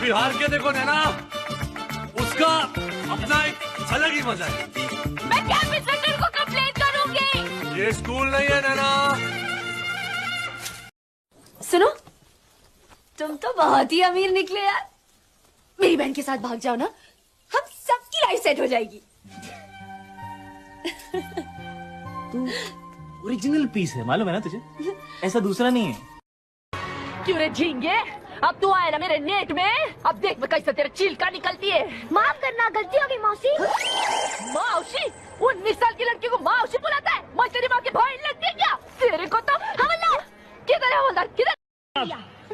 कभी हार के देखो नैना, उसका अपना एक अलग ही मजा है। मैं कैंप इंस्पेक्टर को कंप्लेंट करूंगी। ये स्कूल नहीं है नैना। सुनो, तुम तो बहुत ही अमीर निकले यार। मेरी बहन के साथ भाग जाओ ना, हम सबकी लाइफ सेट हो जाएगी। ओरिजिनल पीस है, मालूम है ना तुझे? ऐसा दूसरा नहीं है। क्यों रे झींगे, अब तू आया ना मेरे नेट में, अब देख मैं कैसे तेरे चिल्का निकलती है। माफ करना, गलती हो गई मौसी। मौसी? 19 साल की लड़की को मौसी बुलाता है? मैं तेरी माँ की बहन लगती है क्या? तेरे को तो हवलदार। किधर है हवलदार, किधर?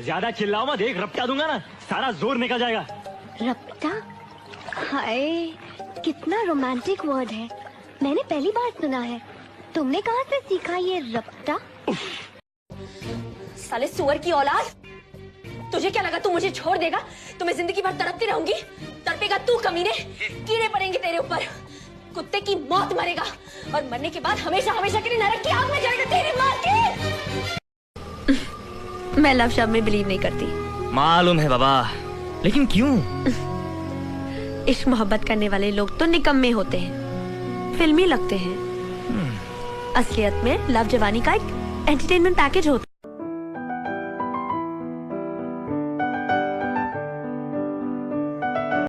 ज्यादा चिल्लाओ मत, एक रपटा दूंगा ना सारा जोर निकल जाएगा। रपटा? हाय, कितना रोमांटिक वर्ड है, मैंने पहली बार सुना है। तुमने कहाँ से सीखा ये रपटा? साले सुअर की औलाद, तुझे क्या लगा तू मुझे छोड़ देगा तो मैं जिंदगी भर तड़पती रहूंगी? तड़पेगा तू कमीने, कीड़े पड़ेंगे तेरे ऊपर, कुत्ते की मौत मरेगा और मरने के बाद हमेशा हमेशा के लिए नरक की आग में जलेगा तेरी माँ की। मैं लव शब्द में बिलीव नहीं करती। मालूम है बाबा, लेकिन क्यों? इश्क मोहब्बत करने वाले लोग तो निकम्मे होते हैं, फिल्मी लगते हैं। असलियत में लव जवानी का एक एंटरटेनमेंट पैकेज होता है।